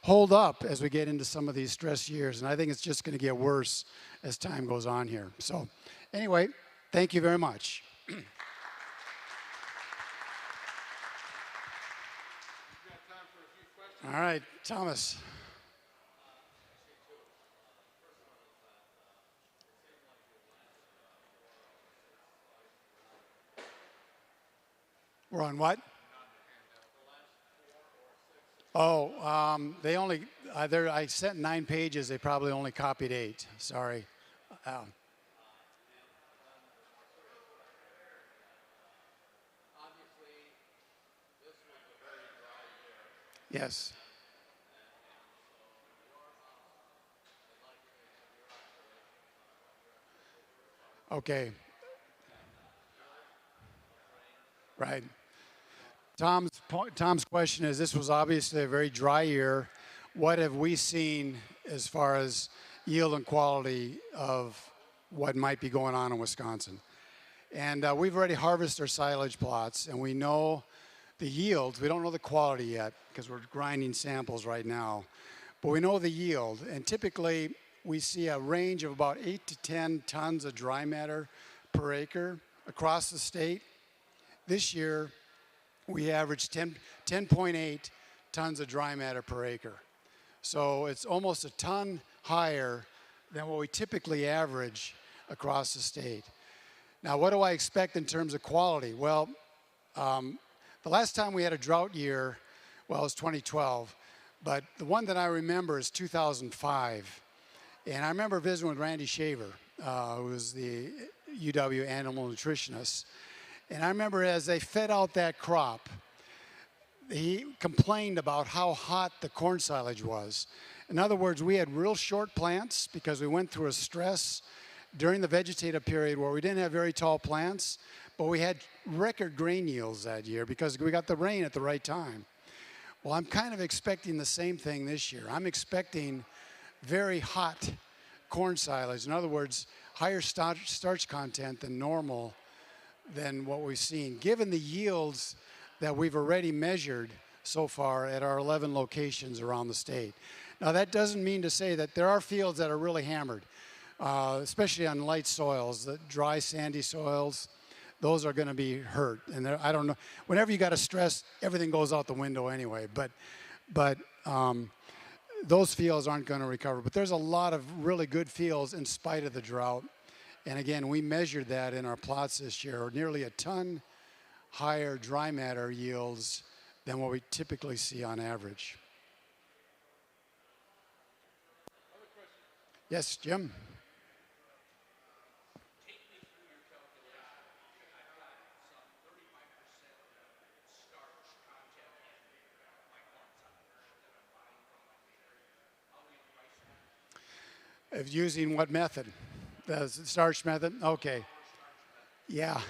hold up as we get into some of these stress years. And I think it's just going to get worse as time goes on here. So anyway, thank you very much. All right, Thomas. We're on what? Oh, they only, I sent 9 pages. They probably only copied 8. Sorry. Yes. Okay. Right. Tom's question is, this was obviously a very dry year. What have we seen as far as yield and quality of what might be going on in Wisconsin? And we've already harvested our silage plots, and we know the yields. We don't know the quality yet because we're grinding samples right now. But we know the yield, and typically we see a range of about 8 to 10 tons of dry matter per acre across the state. This year, we averaged 10.8 tons of dry matter per acre. So it's almost a ton higher than what we typically average across the state. Now, what do I expect in terms of quality? Well, the last time we had a drought year, well, it was 2012, but the one that I remember is 2005. And I remember visiting with Randy Shaver, who was the UW animal nutritionist. And I remember as they fed out that crop, he complained about how hot the corn silage was. In other words, we had real short plants because we went through a stress during the vegetative period where we didn't have very tall plants, but we had record grain yields that year because we got the rain at the right time. Well, I'm kind of expecting the same thing this year. I'm expecting very hot corn silage. In other words, higher starch content than normal than what we've seen, given the yields that we've already measured so far at our 11 locations around the state. Now, that doesn't mean to say that there are fields that are really hammered, especially on light soils, the dry, sandy soils. Those are going to be hurt. And I don't know, whenever you got to stress, everything goes out the window anyway. But those fields aren't going to recover. But there's a lot of really good fields in spite of the drought. And again, we measured that in our plots this year, nearly a ton higher dry matter yields than what we typically see on average. Yes, Jim? Of using what method? The starch method? Okay. Yeah.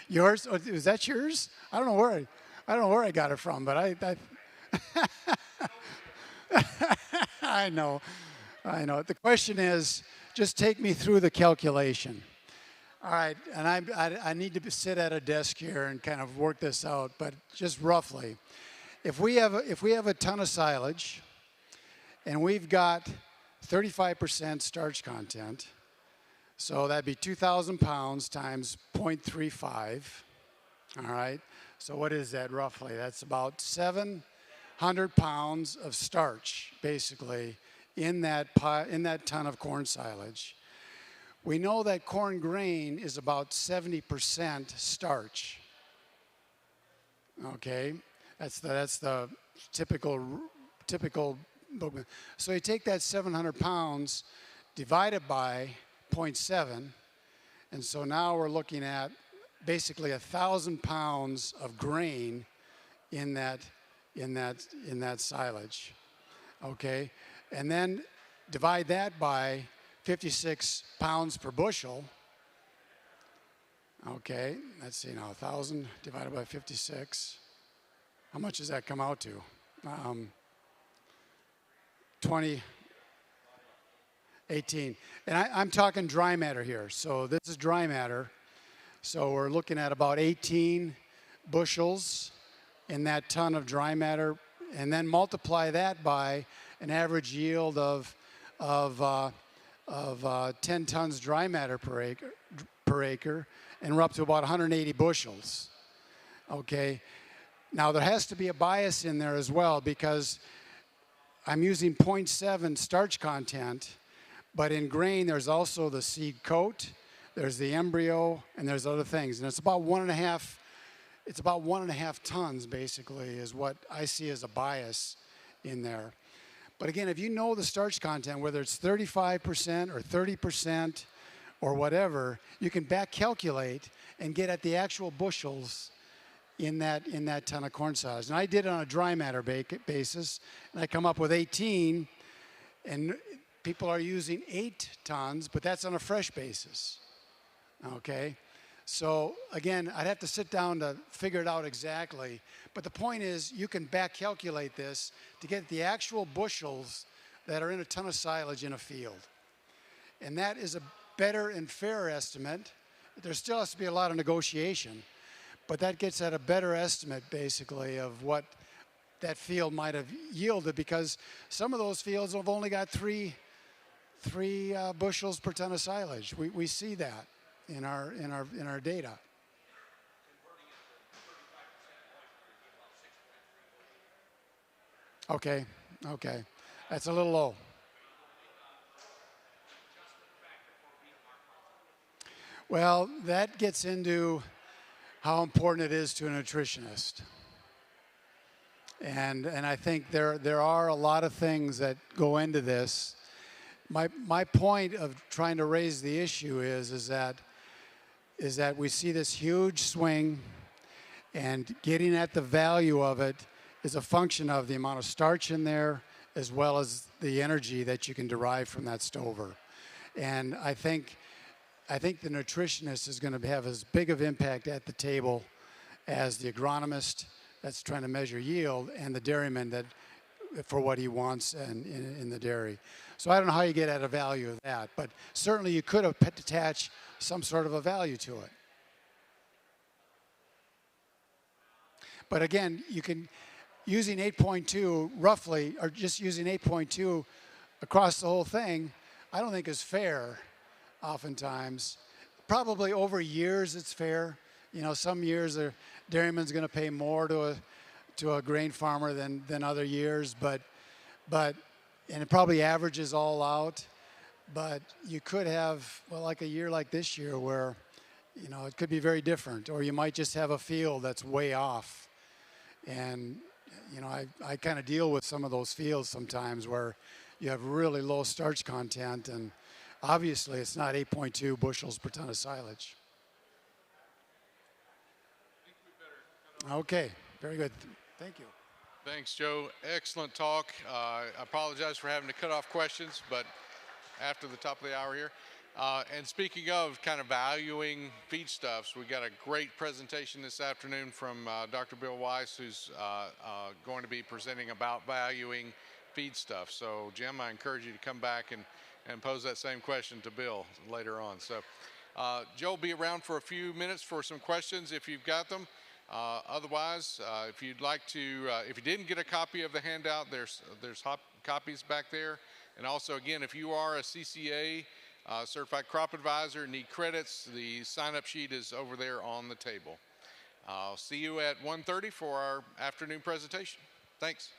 Yours? Is that yours? I don't know where I got it from, but I I know. The question is, just take me through the calculation. All right, and I need to sit at a desk here and kind of work this out, but just roughly, if we have a ton of silage, and we've got 35% starch content, so that'd be 2,000 pounds times 0.35. All right, so what is that roughly? That's about 700 pounds of starch, basically, in that ton of corn silage. We know that corn grain is about 70% starch. Okay, that's the typical. So you take that 700 pounds, divide it by 0.7, and so now we're looking at basically 1,000 pounds of grain in that silage. Okay, and then divide that by 56 pounds per bushel. Okay, let's see now, 1,000 divided by 56. How much does that come out to? 18. And I'm talking dry matter here. So this is dry matter. So we're looking at about 18 bushels in that ton of dry matter and then multiply that by an average yield of 10 tons dry matter per acre, and we're up to about 180 bushels. Okay. Now there has to be a bias in there as well, because I'm using 0.7 starch content, but in grain there's also the seed coat, there's the embryo, and there's other things, and it's about 1.5. It's about 1.5 tons basically is what I see as a bias in there. But again, if you know the starch content, whether it's 35% or 30% or whatever, you can back calculate and get at the actual bushels in that ton of corn silage. And I did it on a dry matter basis, and I come up with 18, and people are using 8 tons, but that's on a fresh basis. Okay? So again, I'd have to sit down to figure it out exactly. But the point is, you can back calculate this to get the actual bushels that are in a ton of silage in a field. And that is a better and fairer estimate. There still has to be a lot of negotiation, but that gets at a better estimate basically of what that field might have yielded, because some of those fields have only got three bushels per ton of silage. We see that in our data. Okay, that's a little low. Well, that gets into how important it is to a nutritionist. And I think there are a lot of things that go into this. My point of trying to raise the issue is that we see this huge swing, and getting at the value of it is a function of the amount of starch in there as well as the energy that you can derive from that stover. And I think the nutritionist is going to have as big of impact at the table as the agronomist that's trying to measure yield, and the dairyman that for what he wants in the dairy. So I don't know how you get at a value of that, but certainly you could have attached some sort of a value to it. But again, you can, using 8.2 roughly, or just using 8.2 across the whole thing, I don't think is fair oftentimes. Probably over years it's fair. You know, some years a dairyman's going to pay more to a grain farmer than other years, but and it probably averages all out. But you could have, well, like a year like this year where, you know, it could be very different, or you might just have a field that's way off. And, you know, I kind of deal with some of those fields sometimes where you have really low starch content, and obviously it's not 8.2 bushels per ton of silage. Okay, very good. Thank you. Thanks, Joe. Excellent talk. I apologize for having to cut off questions, but after the top of the hour here. And speaking of kind of valuing feedstuffs, we got a great presentation this afternoon from Dr. Bill Weiss, who's going to be presenting about valuing feedstuffs. So, Jim, I encourage you to come back and pose that same question to Bill later on. So, Joe will be around for a few minutes for some questions if you've got them. Otherwise, if you'd like to, if you didn't get a copy of the handout, there's copies back there. And also, again, if you are a CCA certified crop advisor, need credits, the sign-up sheet is over there on the table. I'll see you at 1:30 for our afternoon presentation. Thanks.